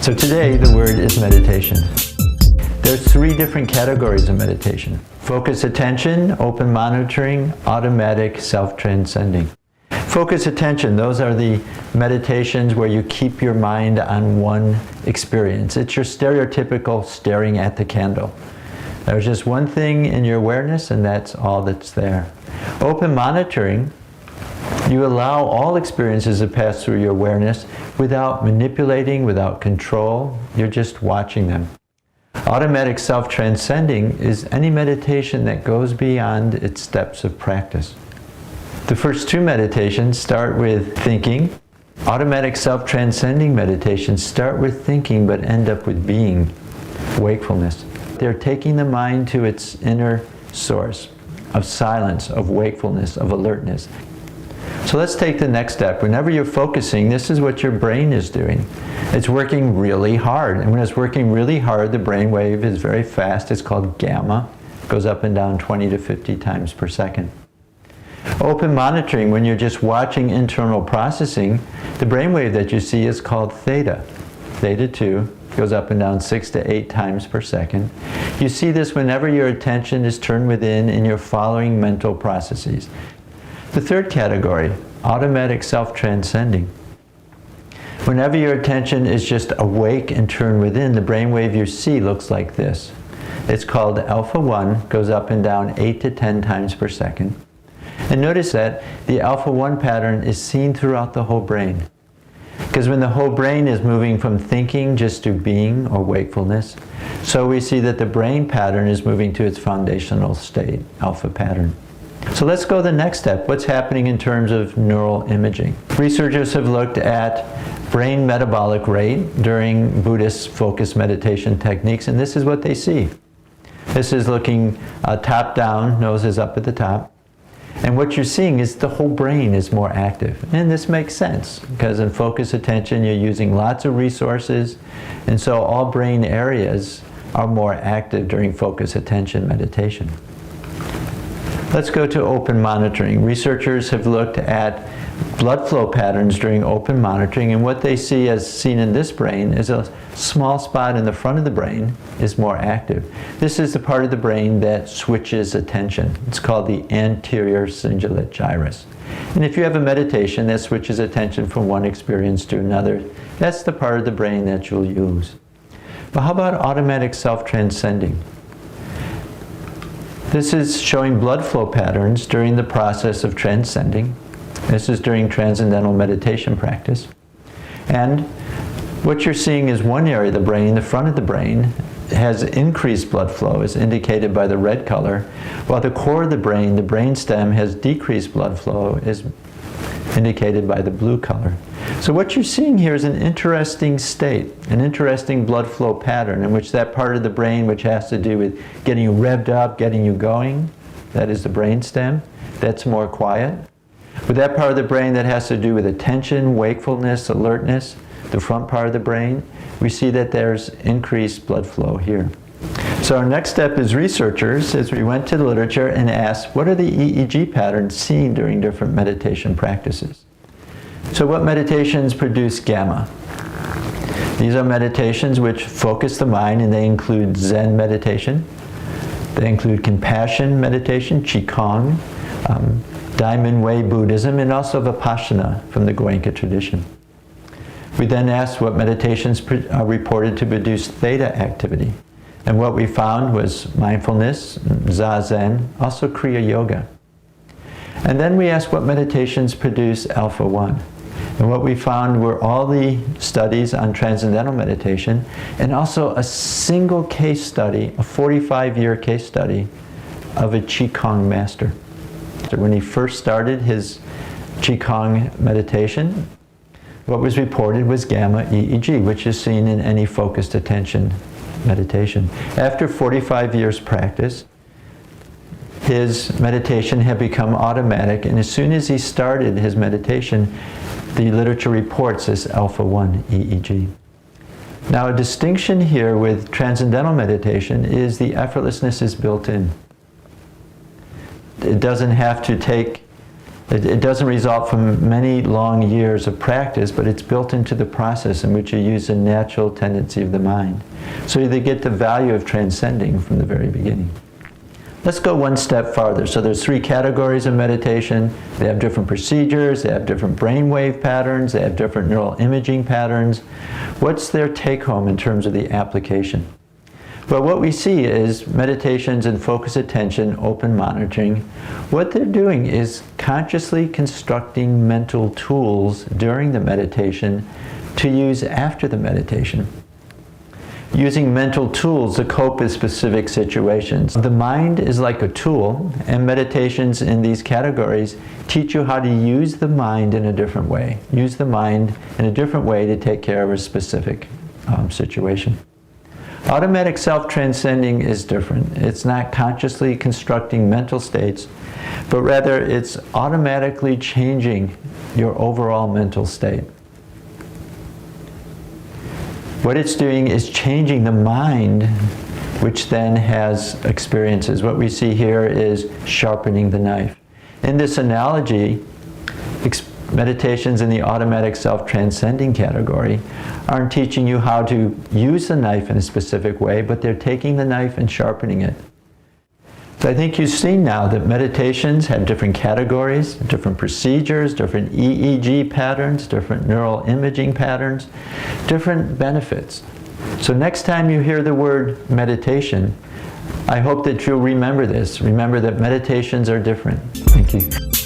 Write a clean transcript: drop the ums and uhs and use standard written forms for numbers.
So today the word is meditation. There are three different categories of meditation: focus attention, open monitoring, automatic self-transcending. Focus attention, those are the meditations where you keep your mind on one experience. It's your stereotypical staring at the candle. There's just one thing in your awareness and that's all that's there. Open monitoring, you allow all experiences to pass through your awareness without manipulating, without control. You're just watching them. Automatic self-transcending is any meditation that goes beyond its steps of practice. The first two meditations start with thinking. Automatic self-transcending meditations start with thinking but end up with being, wakefulness. They're taking the mind to its inner source of silence, of wakefulness, of alertness. So let's take the next step. Whenever you're focusing, this is what your brain is doing. It's working really hard. And when it's working really hard, the brain wave is very fast. It's called gamma. It goes up and down 20 to 50 times per second. Open monitoring, when you're just watching internal processing, the brainwave that you see is called theta. Theta 2 goes up and down 6 to 8 times per second. You see this whenever your attention is turned within and you're following mental processes. The third category, automatic self-transcending. Whenever your attention is just awake and turned within, the brainwave you see looks like this. It's called alpha 1, goes up and down 8 to 10 times per second. And notice that the alpha 1 pattern is seen throughout the whole brain. Because when the whole brain is moving from thinking just to being or wakefulness, so we see that the brain pattern is moving to its foundational state, alpha pattern. So let's go to the next step. What's happening in terms of neural imaging? Researchers have looked at brain metabolic rate during Buddhist focused meditation techniques, and this is what they see. This is looking top down, nose is up at the top. And what you're seeing is the whole brain is more active. And this makes sense, because in focus attention you're using lots of resources, and so all brain areas are more active during focus attention meditation. Let's go to open monitoring. Researchers have looked at blood flow patterns during open monitoring, and what they see, as seen in this brain, is a small spot in the front of the brain is more active. This is the part of the brain that switches attention. It's called the anterior cingulate gyrus. And if you have a meditation that switches attention from one experience to another, that's the part of the brain that you'll use. But how about automatic self-transcending? This is showing blood flow patterns during the process of transcending. This is during transcendental meditation practice. And what you're seeing is one area of the brain, the front of the brain, has increased blood flow, as indicated by the red color, while the core of the brain stem, has decreased blood flow, as indicated by the blue color. So what you're seeing here is an interesting state, an interesting blood flow pattern in which that part of the brain which has to do with getting you revved up, getting you going, that is the brain stem, that's more quiet. With that part of the brain that has to do with attention, wakefulness, alertness, the front part of the brain, we see that there's increased blood flow here. So our next step as researchers is we went to the literature and asked, what are the EEG patterns seen during different meditation practices? So what meditations produce gamma? These are meditations which focus the mind, and they include Zen meditation. They include compassion meditation, Qigong, Diamond Way Buddhism, and also Vipassana from the Goenka tradition. We then asked what meditations are reported to produce theta activity. And what we found was mindfulness, Zazen, also Kriya Yoga. And then we asked what meditations produce alpha 1. And what we found were all the studies on transcendental meditation, and also a single case study, a 45-year case study of a Qigong master. When he first started his Qigong meditation, what was reported was gamma EEG, which is seen in any focused attention meditation. After 45 years practice, his meditation had become automatic, and as soon as he started his meditation, the literature reports this alpha 1 EEG. Now, a distinction here with transcendental meditation is the effortlessness is built in. It doesn't have to take It doesn't result from many long years of practice, but it's built into the process in which you use the natural tendency of the mind. So they get the value of transcending from the very beginning. Let's go one step farther. So there's 3 categories of meditation. They have different procedures, they have different brainwave patterns, they have different neural imaging patterns. What's their take-home in terms of the application? Well, what we see is meditations and focused attention, open monitoring. What they're doing is consciously constructing mental tools during the meditation to use after the meditation. Using mental tools to cope with specific situations. The mind is like a tool, and meditations in these categories teach you how to use the mind in a different way. Use the mind in a different way to take care of a specific situation. Automatic self-transcending is different. It's not consciously constructing mental states, but rather it's automatically changing your overall mental state. What it's doing is changing the mind, which then has experiences. What we see here is sharpening the knife. In this analogy, meditations in the automatic self-transcending category aren't teaching you how to use the knife in a specific way, but they're taking the knife and sharpening it. So I think you've seen now that meditations have different categories, different procedures, different EEG patterns, different neural imaging patterns, different benefits. So next time you hear the word meditation, I hope that you'll remember this. Remember that meditations are different. Thank you.